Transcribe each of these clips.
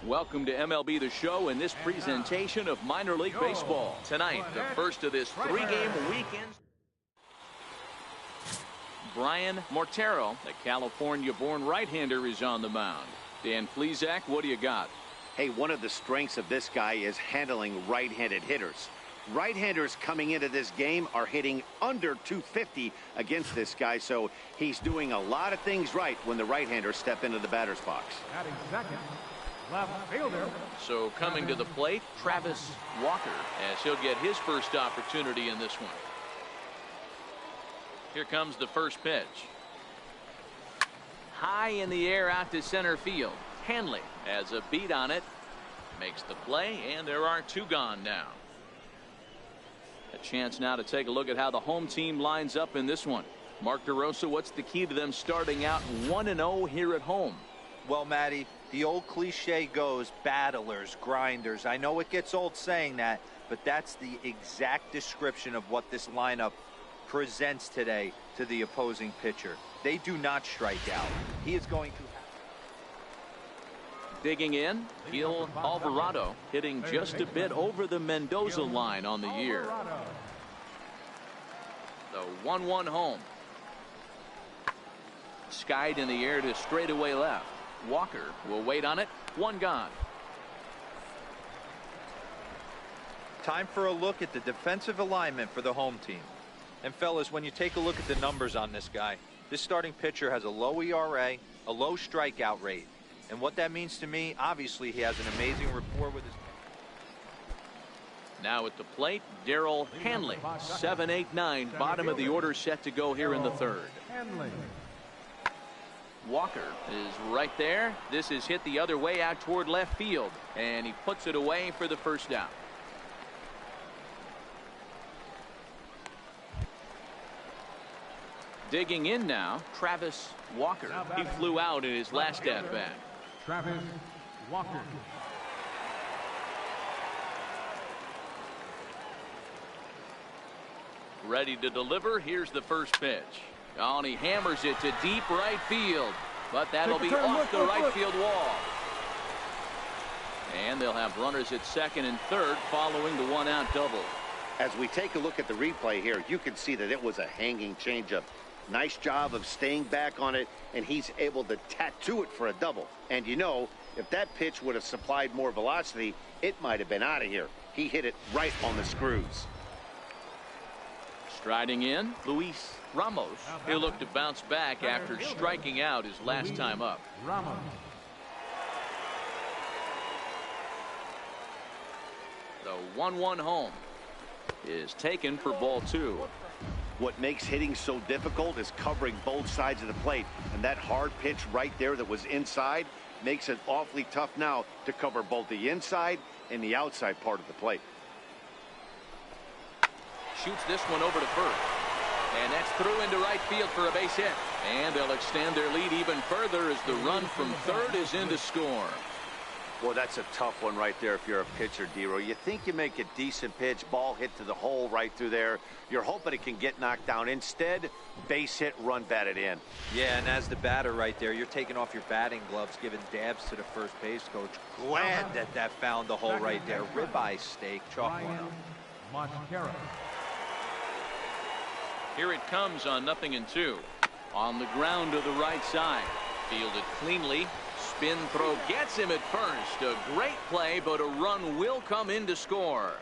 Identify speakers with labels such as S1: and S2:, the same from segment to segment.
S1: Welcome to MLB The Show and this presentation of minor league baseball. Tonight, the first of this three-game weekend. Brian Mortero, the California-born right-hander, is on the mound. Dan Plesac, what do you got?
S2: Hey, one of the strengths of this guy is handling right-handed hitters. Right-handers coming into this game are hitting under 250 against this guy, so he's doing a lot of things right when the right-handers step into the batter's box.
S3: Batting second, left fielder.
S1: So coming to the plate, Travis Walker, as he'll get his first opportunity in this one. Here comes the first pitch. High in the air out to center field. Hanley has a beat on it, makes the play, and there are two gone now. A chance now to take a look at how the home team lines up in this one. Mark DeRosa, what's the key to them starting out 1-0 here at home?
S4: Well, Matty, the old cliche goes battlers, grinders. I know it gets old saying that, but that's the exact description of what this lineup presents today to the opposing pitcher. They do not strike out. He is going to
S1: digging in, Gil Alvarado hitting just a bit over the Mendoza line on the year. The 1-1 home. Skied in the air to straightaway left. Walker will wait on it. One gone.
S4: Time for a look at the defensive alignment for the home team. And fellas, when you take a look at the numbers on this guy, this starting pitcher has a low ERA, a low strikeout rate. And what that means to me, obviously he has an amazing rapport with his.
S1: Now at the plate, Darrell Hanley. 7, 8, 9, bottom of the order set to go here in the third. Walker is right there. This is hit the other way out toward left field, and he puts it away for the first down. Digging in now, Travis Walker. He flew out in his last at bat.
S3: Travis Walker.
S1: Ready to deliver. Here's the first pitch. Oh, and he hammers it to deep right field, but that'll be off the right field wall. And they'll have runners at second and third following the one-out double.
S2: As we take a look at the replay here, you can see that it was a hanging changeup. Nice job of staying back on it, and he's able to tattoo it for a double. And you know, if that pitch would have supplied more velocity, it might have been out of here. He hit it right on the screws.
S1: Striding in, Luis Ramos. He'll look to bounce back after striking out his last time up.
S3: Ramos.
S1: The 1-1 home is taken for ball 2.
S2: What makes hitting so difficult is covering both sides of the plate, and that hard pitch right there that was inside makes it awfully tough now to cover both the inside and the outside part of the plate.
S1: Shoots this one over to first, and that's through into right field for a base hit, and they'll extend their lead even further as the run from third is in to score.
S2: Well, that's a tough one right there if you're a pitcher, Dero. You think you make a decent pitch, ball hit to the hole right through there. You're hoping it can get knocked down. Instead, base hit, run batted in.
S4: Yeah, and as the batter right there, you're taking off your batting gloves, giving dabs to the first base coach. Glad that found the hole right there. Ribeye steak, chalk one up.
S1: Here it comes on 0-2. On the ground to the right side. Fielded cleanly. Spin throw gets him at first. A great play, but a run will come in to score.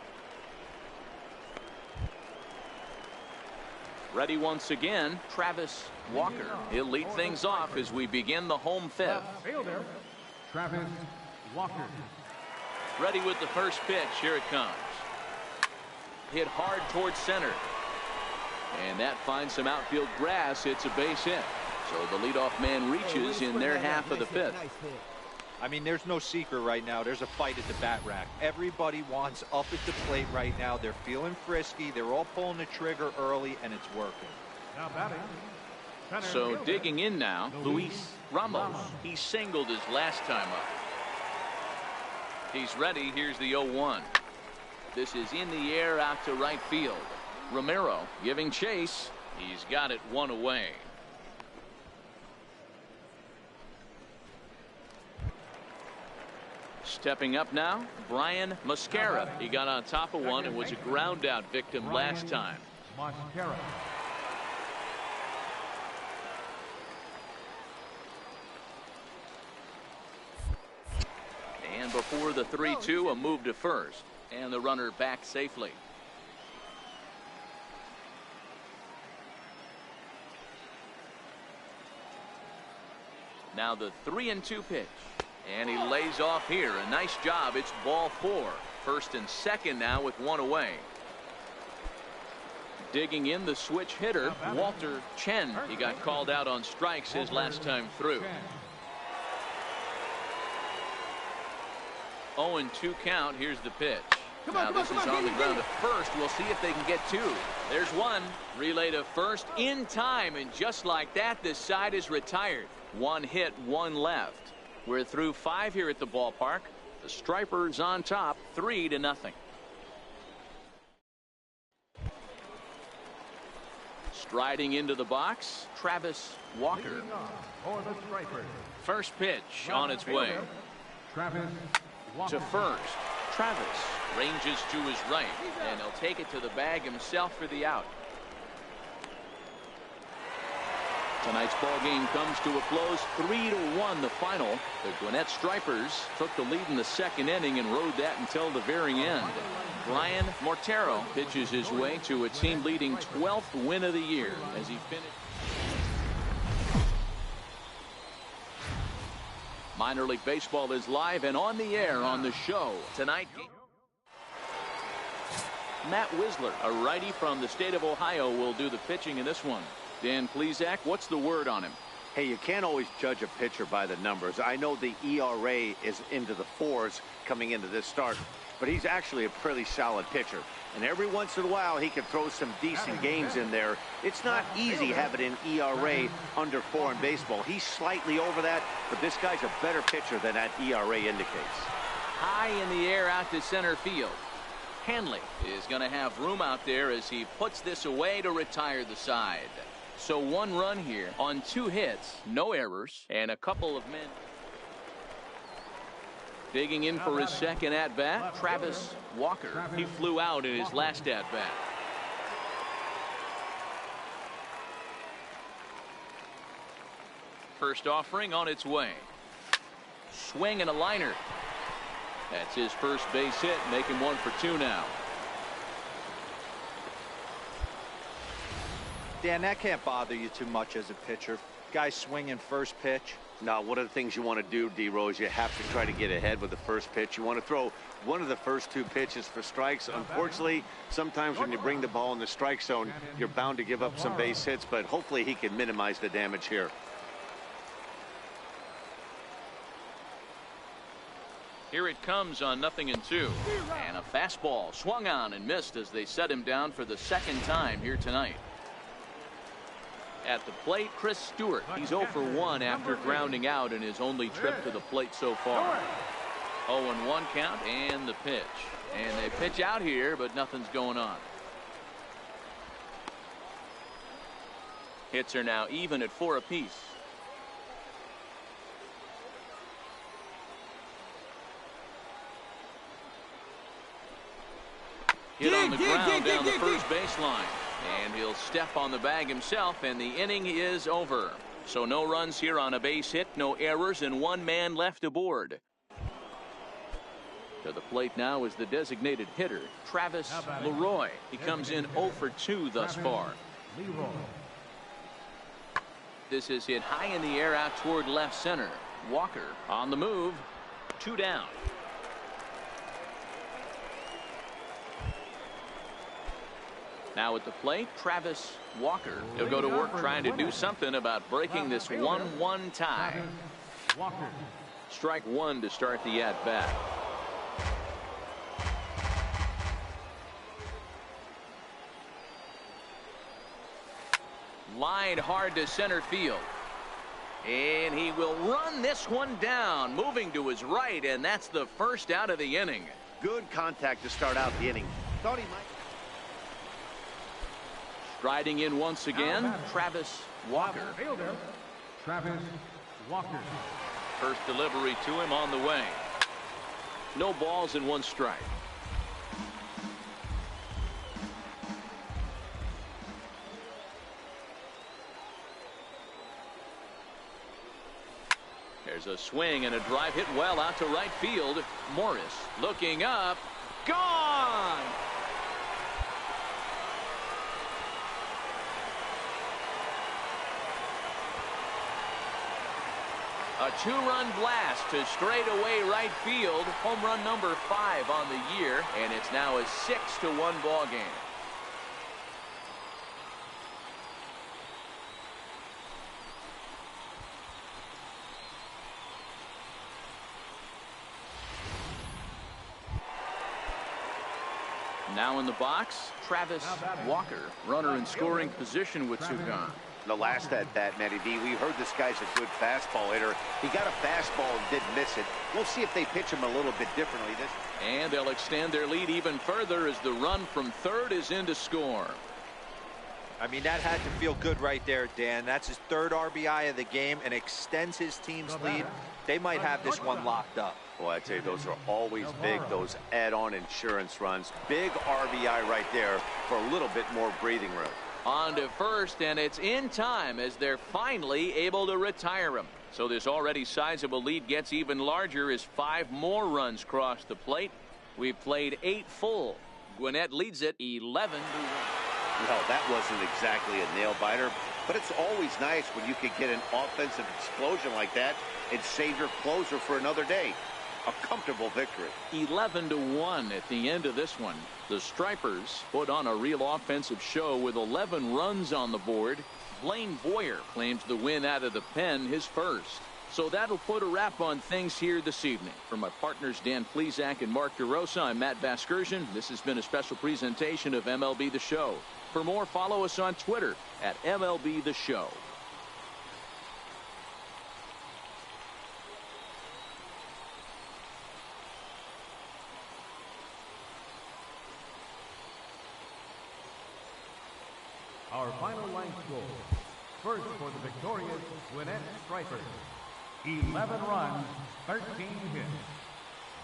S1: Ready once again, Travis Walker. He'll lead things off as we begin the home fifth.
S3: Fielder, Travis Walker.
S1: Ready with the first pitch. Here it comes. Hit hard towards center. And that finds some outfield grass. It's a base hit. So the leadoff man reaches in their half of the fifth.
S4: I mean, there's no secret right now. There's a fight at the bat rack. Everybody wants up at the plate right now. They're feeling frisky. They're all pulling the trigger early, and it's working.
S3: Now batting.
S1: So digging in now, Luis Ramos. He singled his last time up. He's ready. Here's the 0-1. This is in the air out to right field. Romero giving chase. He's got it one away. Stepping up now, Brian Mascara. He got on top of one and was a ground out victim last time.
S3: Mascara.
S1: And before the 3-2, a move to first. And the runner back safely. Now the 3-2 pitch. And he lays off here. A nice job. It's ball 4. First and second now with one away. Digging in the switch hitter, Walter Chen. He got called out on strikes his last time through. 0-2 count. Here's the pitch. Now this is on the ground at first. We'll see if they can get two. There's one. Relay to first in time. And just like that, this side is retired. One hit, one left. We're through 5 here at the ballpark. The Stripers on top, 3-0. Striding into the box, Travis Walker. First pitch on its way.
S3: Travis
S1: To first, Travis ranges to his right, and he'll take it to the bag himself for the out. Tonight's ball game comes to a close, 3-1 the final. The Gwinnett Stripers took the lead in the second inning and rode that until the very end. Brian Mortero pitches his way to a team-leading 12th win of the year as he finished. Minor League Baseball is live and on the air on the show tonight. Matt Wisler, a righty from the state of Ohio, will do the pitching in this one. Dan Plesac, what's the word on him?
S2: Hey, you can't always judge a pitcher by the numbers. I know the ERA is into the 4s coming into this start, but he's actually a pretty solid pitcher. And every once in a while, he can throw some decent games in there. It's not easy having an ERA under 4 in baseball. He's slightly over that, but this guy's a better pitcher than that ERA indicates.
S1: High in the air out to center field. Hanley is going to have room out there as he puts this away to retire the side. So 1 run here on 2 hits, no errors, and a couple of men. Digging in for his second at-bat, Travis Walker. He flew out in his last at-bat. First offering on its way. Swing and a liner. That's his first base hit, making 1 for 2 now.
S4: Dan, that can't bother you too much as a pitcher. Guy swinging first pitch.
S2: Now, one of the things you want to do, D-Rose, you have to try to get ahead with the first pitch. You want to throw one of the first 2 pitches for strikes. Unfortunately, sometimes when you bring the ball in the strike zone, you're bound to give up some base hits, but hopefully he can minimize the damage here.
S1: Here it comes on 0-2. And a fastball swung on and missed as they set him down for the second time here tonight. At the plate, Chris Stewart. He's 0 for 1 after grounding out in his only trip to the plate so far. 0-1 count and the pitch. And they pitch out here, but nothing's going on. Hits are now even at 4 apiece. Hit on the ground down the first baseline. And he'll step on the bag himself, and the inning is over. So no runs here on a base hit, no errors, and 1 man left aboard. To the plate now is the designated hitter, Travis Leroy. He comes in 0 for 2 thus far. This is hit high in the air out toward left center. Walker on the move. 2 down. Now at the plate, Travis Walker. He'll go to work trying to do something about breaking this 1-1 tie. Strike 1 to start the at-bat. Lined hard to center field. And he will run this one down, moving to his right, and that's the first out of the inning.
S2: Good contact to start out the inning. Thought he might.
S1: Striding in once again, Travis Walker.
S3: Travis Walker.
S1: First delivery to him on the way. No balls and 1 strike. There's a swing and a drive hit well out to right field. Morris looking up. Gone! A 2-run blast to straightaway right field. Home run number 5 on the year, and it's now a 6-1 ball game. Now in the box, Travis Walker, runner in scoring position with 2 gone.
S2: The last at bat, Matty B, we heard this guy's a good fastball hitter. He got a fastball and didn't miss it. We'll see if they pitch him a little bit differently.
S1: And they'll extend their lead even further as the run from third is in to score.
S4: I mean, that had to feel good right there, Dan. That's his 3rd RBI of the game and extends his team's lead. They might have this one locked up.
S2: Well, I tell you, those are always big, those add-on insurance runs. Big RBI right there for a little bit more breathing room.
S1: On to first, and it's in time as they're finally able to retire him. So this already sizable lead gets even larger as 5 more runs cross the plate. We've played 8 full. Gwinnett leads it 11-1.
S2: Well, that wasn't exactly a nail-biter, but it's always nice when you can get an offensive explosion like that and save your closer for another day. A comfortable victory.
S1: 11-1 at the end of this one. The Stripers put on a real offensive show with 11 runs on the board. Blaine Boyer claims the win out of the pen, his first. So that'll put a wrap on things here this evening. For my partners Dan Plesac and Mark DeRosa, I'm Matt Vasgersian. This has been a special presentation of MLB The Show. For more, follow us on Twitter at MLB The Show.
S3: Our final line score. First for the victorious Gwinnett Stripers. 11 runs, 13 hits.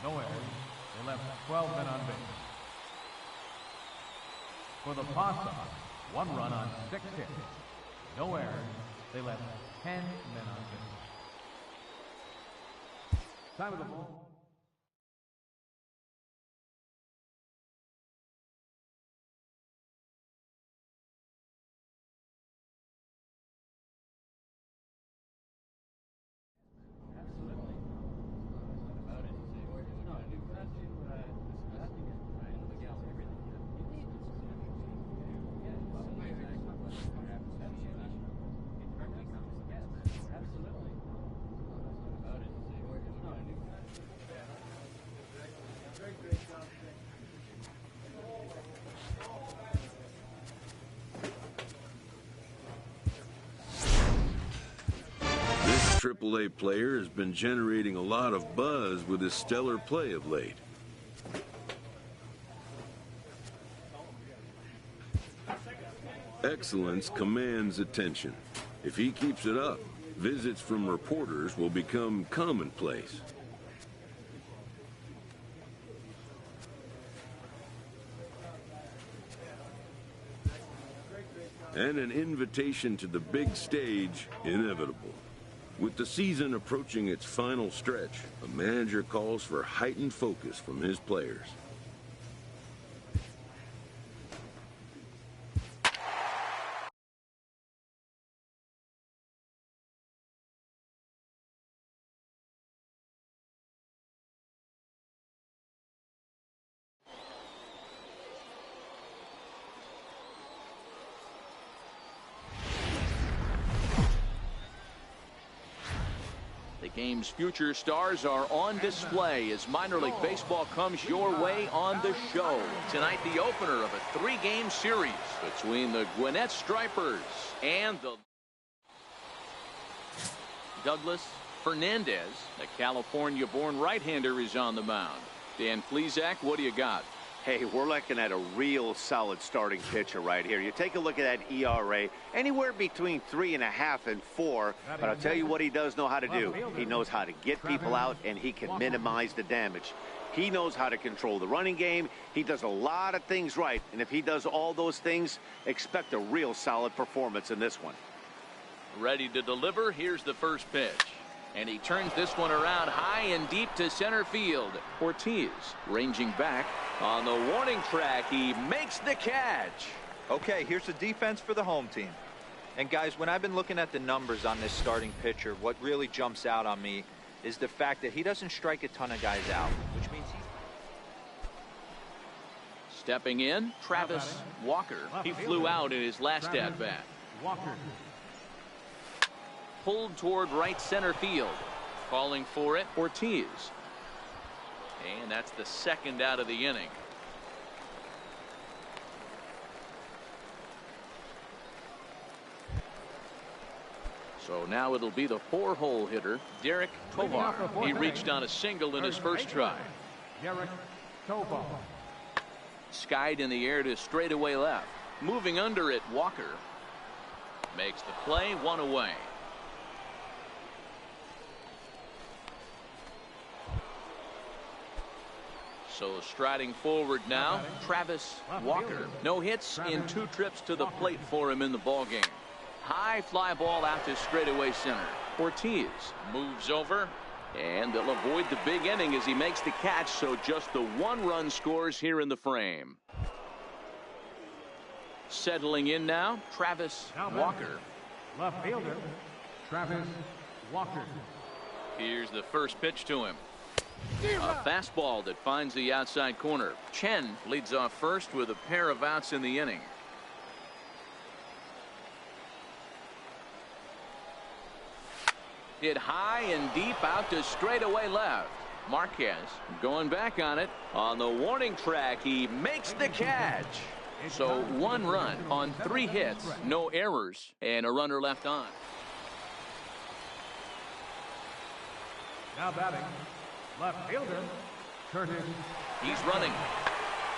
S3: No errors. They left 12 men on base. For the Possum, 1 run on 6 hits. No errors. They left 10 men on base. Time of the ball.
S5: AAA player has been generating a lot of buzz with his stellar play of late. Excellence commands attention. If he keeps it up, visits from reporters will become commonplace. And an invitation to the big stage inevitable. With the season approaching its final stretch, a manager calls for heightened focus from his players.
S1: Game's future stars are on display as minor league baseball comes your way on the show. Tonight, the opener of a 3-game series between the Gwinnett Stripers and the Douglas Fernandez. The California-born right-hander is on the mound. Dan Plesac, what do you got?
S2: Hey, we're looking at a real solid starting pitcher right here. You take a look at that ERA, anywhere between 3.5 and 4. But I'll tell you what he does know how to do. He knows how to get people out, and he can minimize the damage. He knows how to control the running game. He does a lot of things right. And if he does all those things, expect a real solid performance in this one.
S1: Ready to deliver. Here's the first pitch. And he turns this one around high and deep to center field. Ortiz ranging back on the warning track. He makes the catch.
S4: Okay, here's the defense for the home team. And guys, when I've been looking at the numbers on this starting pitcher, what really jumps out on me is the fact that he doesn't strike a ton of guys out, which means he's
S1: stepping in, Travis Walker. He flew out in his last at bat.
S3: Walker.
S1: Pulled toward right center field. Calling for it, Ortiz. And that's the second out of the inning. So now it'll be the 4-hole hitter, Derek Tovar. He reached on a single in his first try.
S3: Derek Tovar.
S1: Skied in the air to straightaway left. Moving under it, Walker. Makes the play, 1 away. So striding forward now, Travis Walker. No hits in 2 trips to the plate for him in the ballgame. High fly ball out to straightaway center. Ortiz moves over, and they'll avoid the big inning as he makes the catch, so just the 1-run scores here in the frame. Settling in now, Travis Walker.
S3: Left fielder, Travis Walker.
S1: Here's the first pitch to him. A fastball that finds the outside corner. Chen leads off first with a pair of outs in the inning. Hit high and deep out to straightaway left. Marquez going back on it. On the warning track, he makes the catch. So 1 run on 3 hits, no errors, and a runner left on.
S3: Now batting, left fielder, Curtis.
S1: He's running.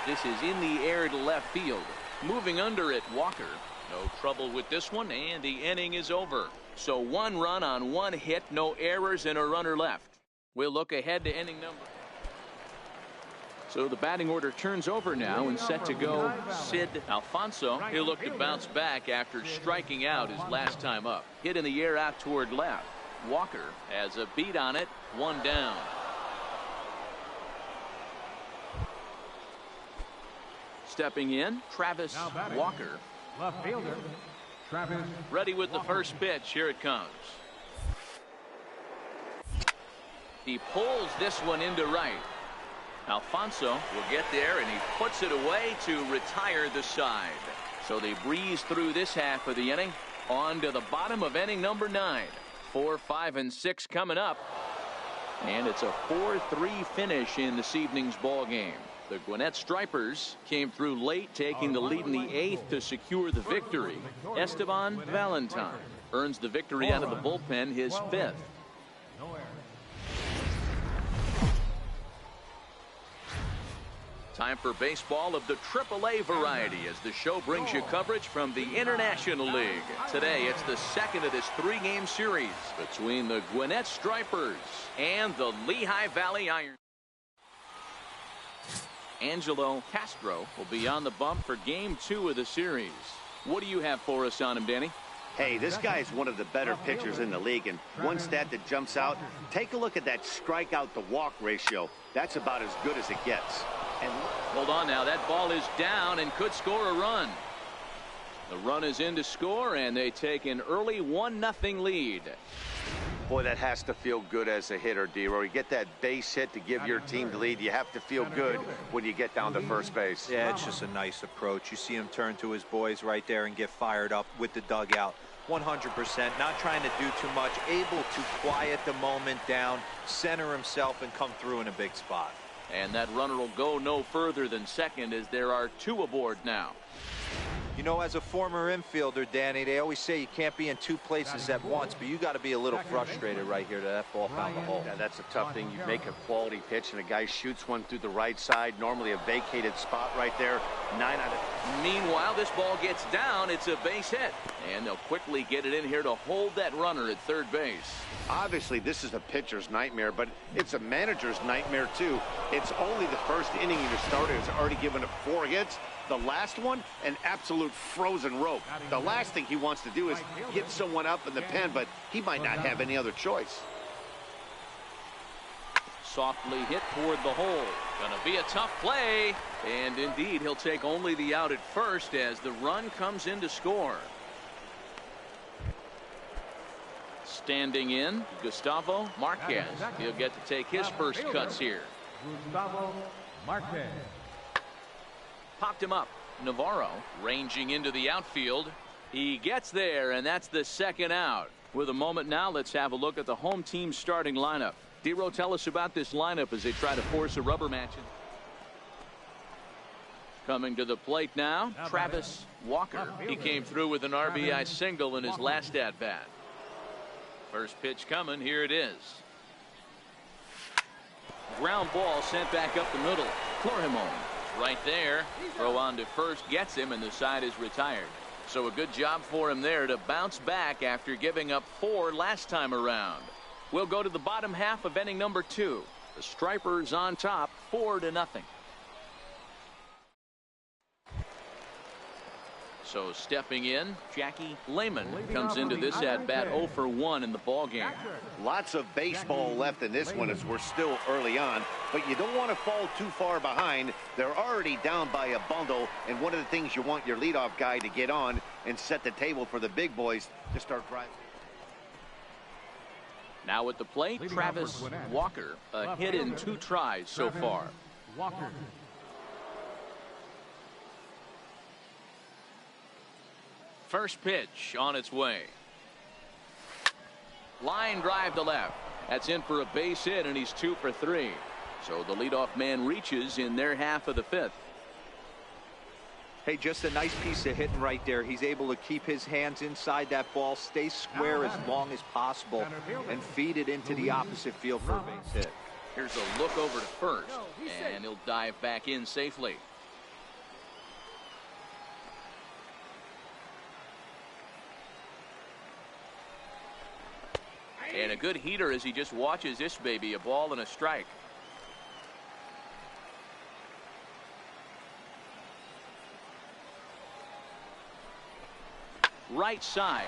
S1: This is in the air to left field. Moving under it, Walker. No trouble with this one, and the inning is over. So 1 run on 1 hit, no errors, and a runner left. We'll look ahead to inning number. So the batting order turns over now and set to go Sid Alfonso. He'll look to bounce back after striking out his last time up. Hit in the air out toward left. Walker has a beat on it, 1 down. Stepping in, Travis Walker.
S3: Left fielder, Travis.
S1: Ready with the first pitch. Here it comes. He pulls this one into right. Alfonso will get there, and he puts it away to retire the side. So they breeze through this half of the inning. On to the bottom of inning number 9. 4, 5, and 6 coming up. And it's a 4-3 finish in this evening's ball game. The Gwinnett Stripers came through late, taking the lead in the 8th to secure the victory. Esteban Valentine earns the victory out of the bullpen, his 5th. Time for baseball of the AAA variety as the show brings you coverage from the International League. Today, it's the second of this 3-game series between the Gwinnett Stripers and the Lehigh Valley Iron. Angelo Castro will be on the bump for Game 2 of the series. What do you have for us on him, Danny?
S2: Hey, this guy is one of the better pitchers in the league, and one stat that jumps out, take a look at that strikeout to walk ratio. That's about as good as it gets. And
S1: hold on now, that ball is down and could score a run. The run is in to score, and they take an early 1-0 lead.
S2: Boy, that has to feel good as a hitter, D-Roy. You get that base hit to give your team the lead. You have to feel good when you get down to first base.
S4: Yeah, it's just a nice approach. You see him turn to his boys right there and get fired up with the dugout. 100%, not trying to do too much, able to quiet the moment down, center himself, and come through in a big spot.
S1: And that runner will go no further than second as there are 2 aboard now.
S4: You know, as a former infielder, Danny, they always say you can't be in two places at once, but you got to be a little frustrated right here that ball found the hole.
S2: Yeah, that's a tough thing. You make a quality pitch and a guy shoots one through the right side, normally a vacated spot right there. 9 out of.
S1: Meanwhile, this ball gets down. It's a base hit, and they'll quickly get it in here to hold that runner at third base.
S2: Obviously, this is a pitcher's nightmare, but it's a manager's nightmare too. It's only the first inning your starter has already given up 4 hits. The last one, an absolute frozen rope. The last thing he wants to do is get someone up in the pen, but he might not have any other choice.
S1: Softly hit toward the hole. Gonna be a tough play. And indeed, he'll take only the out at first as the run comes in to score. Standing in, Gustavo Marquez. He'll get to take his first cuts here.
S3: Gustavo Marquez.
S1: Popped him up. Navarro ranging into the outfield. He gets there, and that's the second out. With a moment now, let's have a look at the home team's starting lineup. Dero, tell us about this lineup as they try to force a rubber match. Coming to the plate now, Travis Walker. He came through with an RBI single in his last at-bat. First pitch coming. Here it is. Ground ball sent back up the middle. Florimon right there. Throw on to first gets him, and the side is retired. So a good job for him there to bounce back after giving up 4 last time around. We'll go to the bottom half of inning number 2. The Stripers on top, 4-0. So stepping in, Jackie Lehman comes into this at-bat 0 for 1 in the ballgame.
S2: Lots of baseball left in this one as we're still early on, but you don't want to fall too far behind. They're already down by a bundle, and one of the things you want your leadoff guy to get on and set the table for the big boys to start driving.
S1: Now at the plate, Travis Walker, a hit in 2 tries so far.
S3: Walker.
S1: First pitch on its way. Line drive to left. That's in for a base hit, and he's 2 for 3. So the leadoff man reaches in their half of the 5th.
S4: Hey, just a nice piece of hitting right there. He's able to keep his hands inside that ball, stay square as long as possible, and feed it into the opposite field for a base hit.
S1: Here's a look over to first, and he'll dive back in safely. And a good heater as he just watches this baby, a ball and a strike. Right side.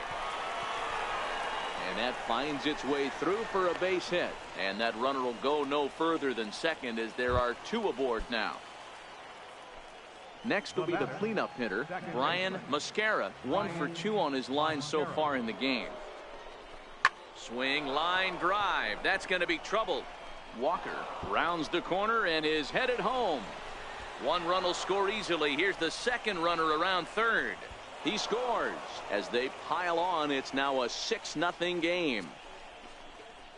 S1: And that finds its way through for a base hit. And that runner will go no further than second as there are 2 aboard now. Next will be the cleanup hitter, Brian Mascara, 1 for 2 on his line so far in the game. Swing, line drive. That's going to be trouble. Walker rounds the corner and is headed home. 1 run will score easily. Here's the second runner around third. He scores. As they pile on, it's now a 6-0 game.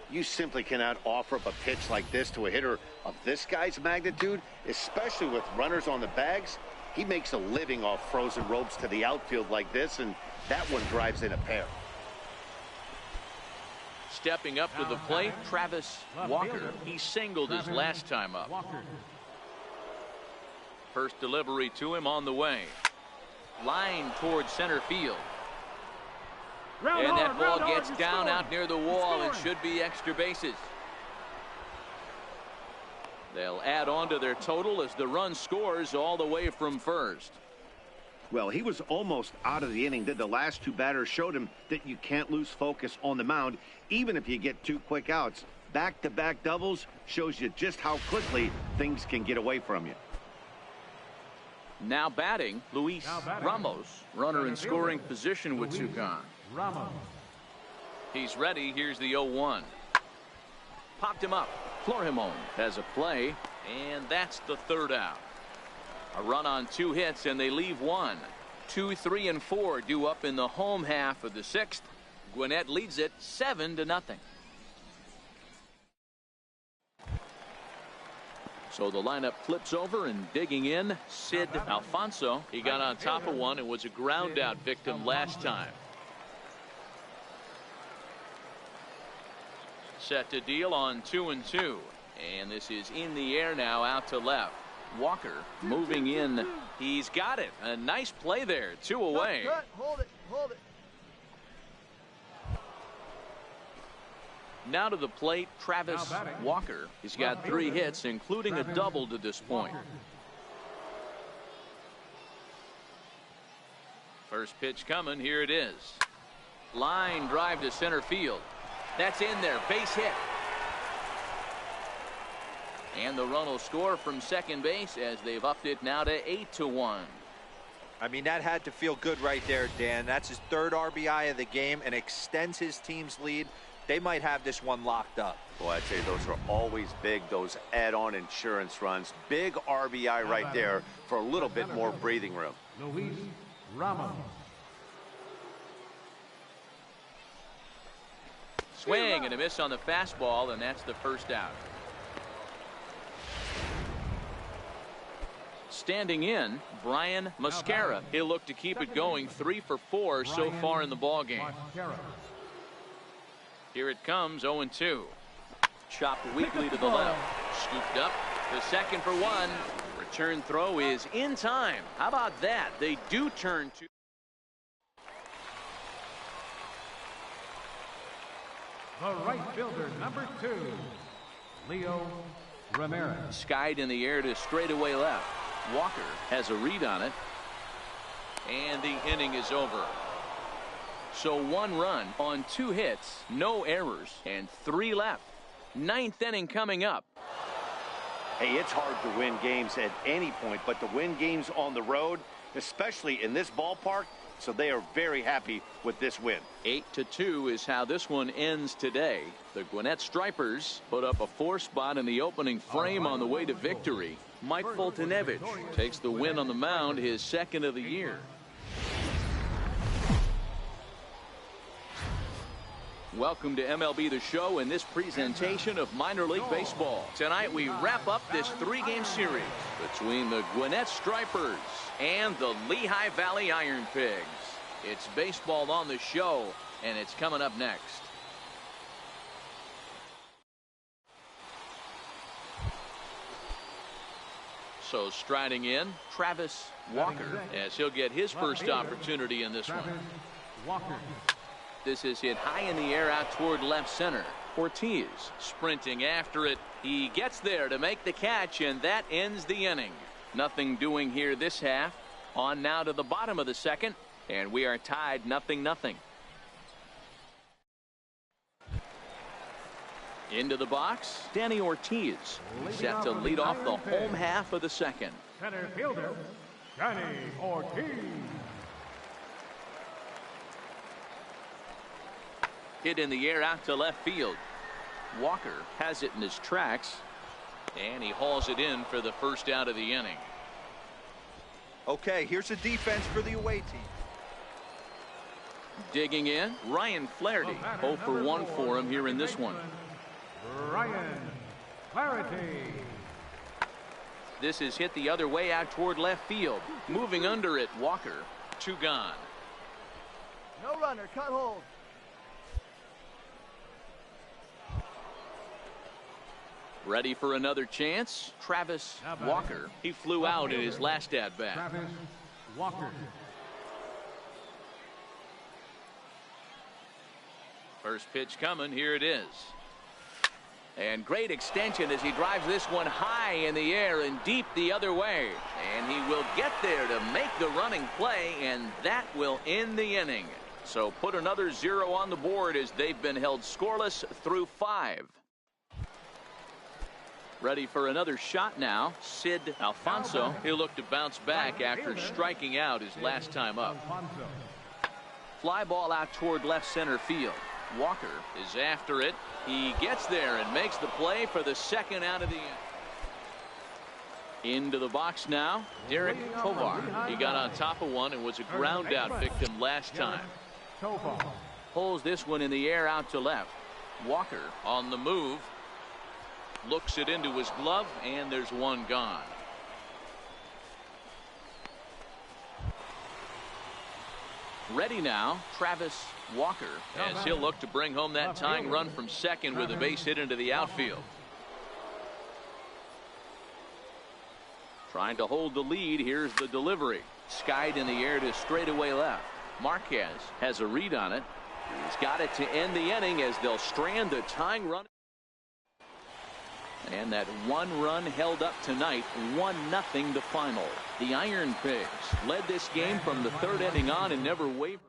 S2: You simply cannot offer up a pitch like this to a hitter of this guy's magnitude, especially with runners on the bags. He makes a living off frozen ropes to the outfield like this, and that one drives in a pair.
S1: Stepping up to the plate, Travis Walker. He singled his last time up. First delivery to him on the way. Line towards center field. And that ball gets down out near the wall and should be extra bases. They'll add on to their total as the run scores all the way from first.
S2: Well, he was almost out of the inning. The last 2 batters showed him that you can't lose focus on the mound, even if you get 2 quick outs. Back-to-back doubles shows you just how quickly things can get away from you.
S1: Now batting, Luis Ramos, runner in scoring position with 2 gone.
S3: Ramos.
S1: He's ready. Here's the 0-1. Popped him up. Florimon has a play, and that's the 3rd out. A run on 2 hits, and they leave 1. 2, 3, and 4 due up in the home half of the 6th. Gwinnett leads it 7-0. So the lineup flips over, and digging in, Sid Alfonso. He got on top of one and was a ground out victim last time. Set to deal on 2-2. And this is in the air now, out to left. Walker moving in. He's got it. A nice play there. 2 away.
S6: Hold it. Hold it.
S1: Now to the plate, Travis Walker. He's got 3 hits, including a double to this point. First pitch coming. Here it is. Line drive to center field. That's in there. Base hit. And the run will score from second base as they've upped it now to 8-1.
S4: I mean, that had to feel good right there, Dan. That's his 3rd RBI of the game and extends his team's lead. They might have this one locked up.
S2: Boy, I'd say those are always big, those add-on insurance runs. Big RBI right there for a little bit more breathing room.
S3: Luis Ramos.
S1: Swing and a miss on the fastball, and that's the first out. Standing in, Brian Mascara. He'll look to keep it going. 3 for 4 so far in the ball game. Here it comes, 0-2. Chopped weakly to the left. Scooped up to second for 1. Return throw is in time. How about that? They do turn to.
S3: The right fielder, number 2, Leo Ramirez.
S1: Skied in the air to straightaway left. Walker has a read on it. And the inning is over. So 1 run on 2 hits, no errors, and 3 left. 9th inning coming up.
S2: Hey, it's hard to win games at any point, but to win games on the road, especially in this ballpark, so they are very happy with this win.
S1: 8-2 is how this one ends today. The Gwinnett Stripers put up a 4 spot in the opening frame on the way to victory. Mike Foltynewicz takes the win on the mound, his 2nd of the year. Welcome to MLB The Show and this presentation of minor league baseball. Tonight we wrap up this 3-game series between the Gwinnett Stripers and the Lehigh Valley Iron Pigs. It's baseball on the show, and it's coming up next. So striding in, Travis Walker, as he'll get his first opportunity in this one.
S3: Walker.
S1: This is hit high in the air out toward left center. Ortiz sprinting after it. He gets there to make the catch, and that ends the inning. Nothing doing here this half. On now to the bottom of the 2nd, and we are tied 0-0. Into the box, Danny Ortiz set to lead off the home half of the 2nd.
S3: Center fielder, Danny Ortiz.
S1: Hit in the air out to left field. Walker has it in his tracks, and he hauls it in for the first out of the inning.
S4: Okay, here's a defense for the away team.
S1: Digging in, Ryan Flaherty. 0 for 1 for him here in this one.
S3: Ryan Flaherty.
S1: This is hit the other way out toward left field. Moving under it, Walker. 2 gone.
S6: No runner. Cut hold.
S1: Ready for another chance? Travis Walker. He flew out in his last at-bat.
S3: Travis Walker.
S1: First pitch coming. Here it is. And great extension as he drives this one high in the air and deep the other way. And he will get there to make the running play, and that will end the inning. So put another 0 on the board as they've been held scoreless through 5. Ready for another shot now. Sid Alfonso. He'll look to bounce back after striking out his last time up. Fly ball out toward left center field. Walker is after it. He gets there and makes the play for the 2nd out of the inning. Into the box now, Derek Tovar. He got on top of one and was a ground out victim last time. Pulls this one in the air out to left. Walker on the move. Looks it into his glove, and there's one gone. Ready now, Travis Walker, as he'll look to bring home that tying run from second with a base hit into the outfield. Trying to hold the lead. Here's the delivery. Skied in the air to straightaway left. Marquez has a read on it. He's got it to end the inning as they'll strand the tying run. And that one run held up tonight, 1-0 the final. The Iron Pigs led this game from the third inning on and never wavered.